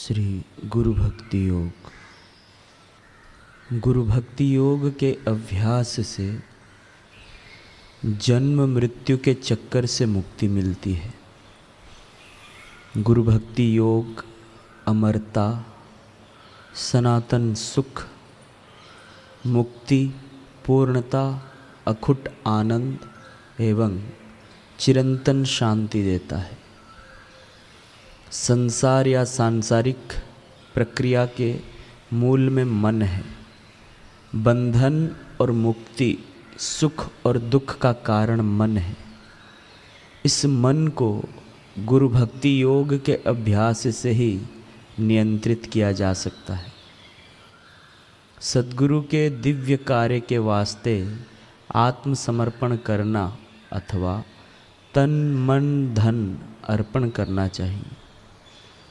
श्री गुरु भक्ति योग। गुरु भक्ति योग के अभ्यास से जन्म मृत्यु के चक्कर से मुक्ति मिलती है। गुरु भक्ति योग अमरता, सनातन सुख, मुक्ति, पूर्णता, अखुट आनंद एवं चिरंतन शांति देता है। संसार या सांसारिक प्रक्रिया के मूल में मन है। बंधन और मुक्ति, सुख और दुख का कारण मन है। इस मन को गुरु भक्ति योग के अभ्यास से ही नियंत्रित किया जा सकता है। सद्गुरु के दिव्य कार्य के वास्ते आत्मसमर्पण करना अथवा तन मन धन अर्पण करना चाहिए।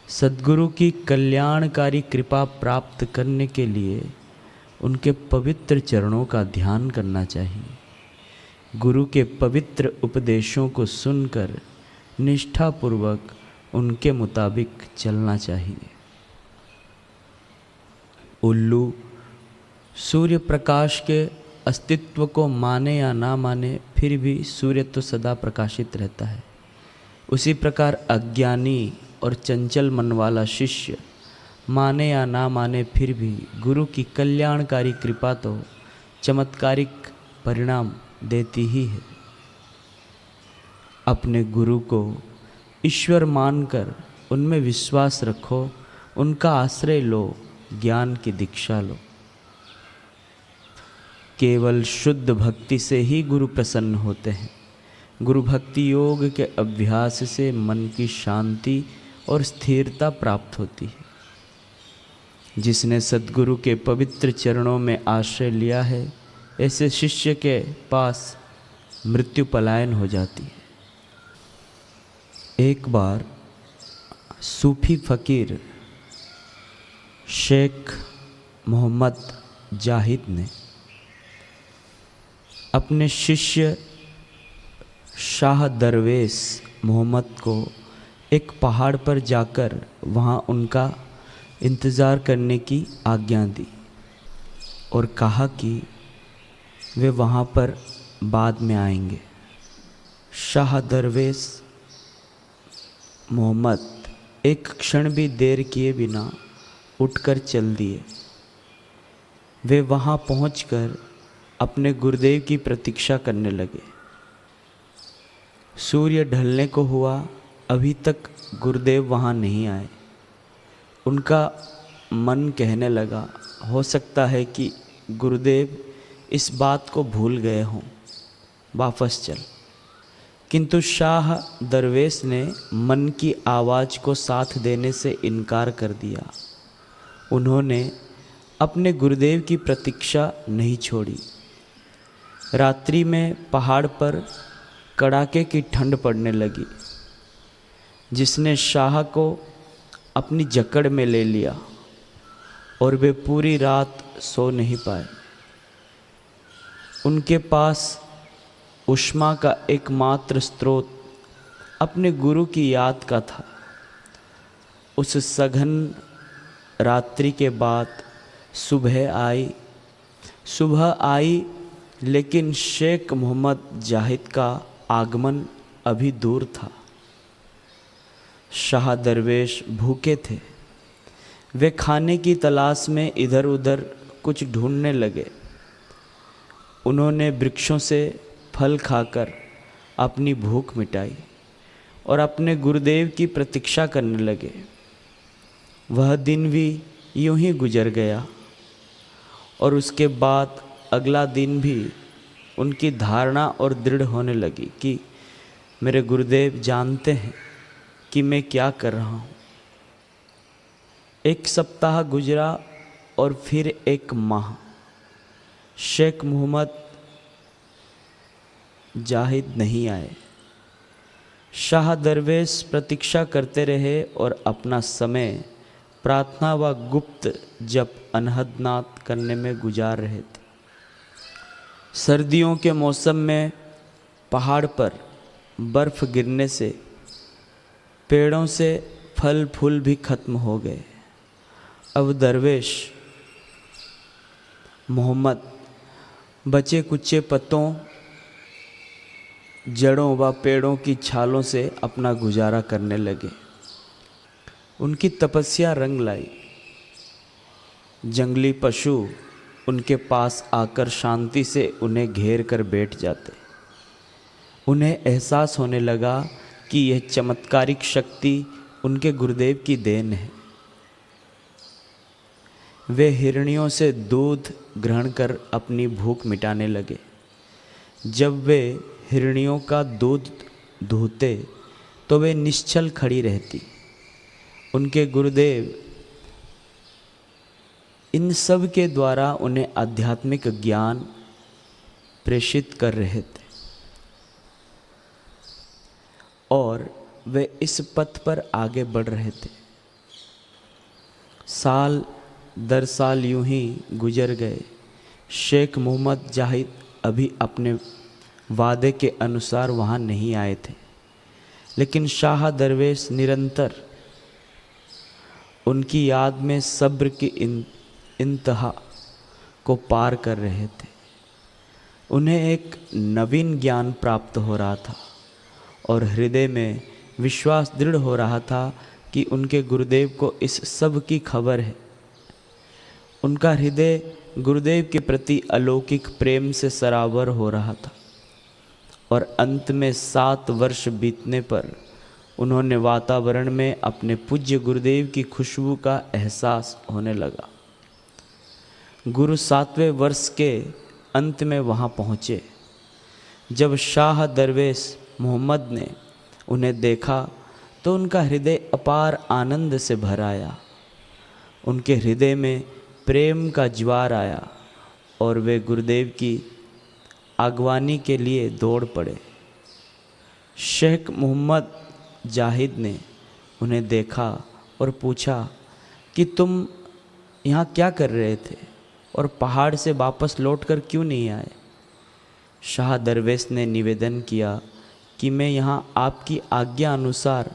सद्गुरु की कल्याणकारी कृपा प्राप्त करने के लिए उनके पवित्र चरणों का ध्यान करना चाहिए। गुरु के पवित्र उपदेशों को सुनकर निष्ठापूर्वक उनके मुताबिक चलना चाहिए। उल्लू सूर्य प्रकाश के अस्तित्व को माने या ना माने, फिर भी सूर्य तो सदा प्रकाशित रहता है। उसी प्रकार अज्ञानी और चंचल मन वाला शिष्य माने या ना माने, फिर भी गुरु की कल्याणकारी कृपा तो चमत्कारिक परिणाम देती ही है। अपने गुरु को ईश्वर मानकर उनमें विश्वास रखो, उनका आश्रय लो, ज्ञान की दीक्षा लो। केवल शुद्ध भक्ति से ही गुरु प्रसन्न होते हैं। गुरु भक्ति योग के अभ्यास से मन की शांति और स्थिरता प्राप्त होती है। जिसने सद्गुरु के पवित्र चरणों में आश्रय लिया है, ऐसे शिष्य के पास मृत्यु पलायन हो जाती है। एक बार सूफी फकीर शेख मोहम्मद जाहिद ने अपने शिष्य शाह दरवेश मोहम्मद को एक पहाड़ पर जाकर वहाँ उनका इंतज़ार करने की आज्ञा दी और कहा कि वे वहाँ पर बाद में आएंगे। शाह दरवेश मोहम्मद एक क्षण भी देर किए बिना उठकर चल दिए। वे वहाँ पहुंचकर अपने गुरुदेव की प्रतीक्षा करने लगे। सूर्य ढलने को हुआ, अभी तक गुरुदेव वहाँ नहीं आए। उनका मन कहने लगा, हो सकता है कि गुरुदेव इस बात को भूल गए हों, वापस चल। किंतु शाह दरवेश ने मन की आवाज़ को साथ देने से इनकार कर दिया। उन्होंने अपने गुरुदेव की प्रतीक्षा नहीं छोड़ी। रात्रि में पहाड़ पर कड़ाके की ठंड पड़ने लगी, जिसने शाह को अपनी जकड़ में ले लिया और वे पूरी रात सो नहीं पाए। उनके पास ऊष्मा का एकमात्र स्रोत अपने गुरु की याद का था। उस सघन रात्रि के बाद सुबह आई, लेकिन शेख मोहम्मद जाहिद का आगमन अभी दूर था। शाह दरवेश भूखे थे। वे खाने की तलाश में इधर उधर कुछ ढूंढने लगे। उन्होंने वृक्षों से फल खाकर अपनी भूख मिटाई और अपने गुरुदेव की प्रतीक्षा करने लगे। वह दिन भी यूं ही गुजर गया और उसके बाद अगला दिन भी उनकी धारणा और दृढ़ होने लगी कि मेरे गुरुदेव जानते हैं कि मैं क्या कर रहा हूँ। एक सप्ताह गुजरा और फिर एक माह। शेख मोहम्मद जाहिद नहीं आए। शाह दरवेश प्रतीक्षा करते रहे और अपना समय प्रार्थना व गुप्त जप अनहद नाद करने में गुजार रहे थे। सर्दियों के मौसम में पहाड़ पर बर्फ़ गिरने से पेड़ों से फल फूल भी खत्म हो गए। अब दरवेश मोहम्मद बचे कुचे पत्तों, जड़ों व पेड़ों की छालों से अपना गुजारा करने लगे। उनकी तपस्या रंग लाई। जंगली पशु उनके पास आकर शांति से उन्हें घेर कर बैठ जाते। उन्हें एहसास होने लगा कि यह चमत्कारिक शक्ति उनके गुरुदेव की देन है। वे हिरनियों से दूध ग्रहण कर अपनी भूख मिटाने लगे। जब वे हिरनियों का दूध दूहते तो वे निश्चल खड़ी रहती। उनके गुरुदेव इन सब के द्वारा उन्हें आध्यात्मिक ज्ञान प्रेषित कर रहे थे और वे इस पथ पर आगे बढ़ रहे थे। साल दर साल यूं ही गुजर गए। शेख मोहम्मद जाहिद अभी अपने वादे के अनुसार वहाँ नहीं आए थे, लेकिन शाह दरवेश निरंतर उनकी याद में सब्र की इंतहा को पार कर रहे थे। उन्हें एक नवीन ज्ञान प्राप्त हो रहा था और हृदय में विश्वास दृढ़ हो रहा था कि उनके गुरुदेव को इस सब की खबर है। उनका हृदय गुरुदेव के प्रति अलौकिक प्रेम से सरावर हो रहा था और अंत में 7 वर्ष बीतने पर उन्होंने वातावरण में अपने पूज्य गुरुदेव की खुशबू का एहसास होने लगा। गुरु 7वें वर्ष के अंत में वहाँ पहुँचे। जब शाह दरवेश मोहम्मद ने उन्हें देखा तो उनका हृदय अपार आनंद से भर आया। उनके हृदय में प्रेम का ज्वार आया और वे गुरुदेव की आगवानी के लिए दौड़ पड़े। शेख मोहम्मद जाहिद ने उन्हें देखा और पूछा कि तुम यहाँ क्या कर रहे थे और पहाड़ से वापस लौटकर क्यों नहीं आए? शाह दरवेश ने निवेदन किया कि मैं यहाँ आपकी आज्ञा अनुसार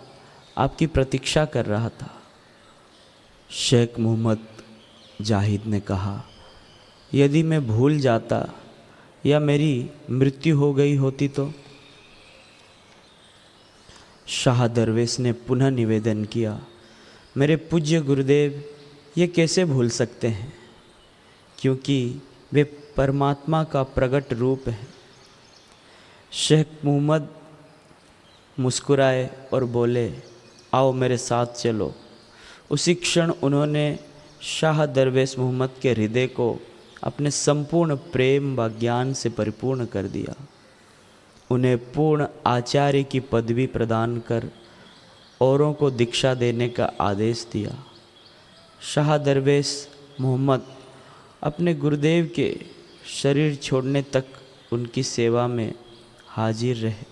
आपकी प्रतीक्षा कर रहा था। शेख मोहम्मद जाहिद ने कहा, यदि मैं भूल जाता या मेरी मृत्यु हो गई होती तो? शाह दरवेश ने पुनः निवेदन किया, मेरे पूज्य गुरुदेव ये कैसे भूल सकते हैं, क्योंकि वे परमात्मा का प्रकट रूप है। शेख मोहम्मद मुस्कुराए और बोले, आओ मेरे साथ चलो। उसी क्षण उन्होंने शाह दरवेश मोहम्मद के हृदय को अपने संपूर्ण प्रेम व ज्ञान से परिपूर्ण कर दिया। उन्हें पूर्ण आचार्य की पदवी प्रदान कर औरों को दीक्षा देने का आदेश दिया। शाह दरवेश मोहम्मद अपने गुरुदेव के शरीर छोड़ने तक उनकी सेवा में हाजिर रहे।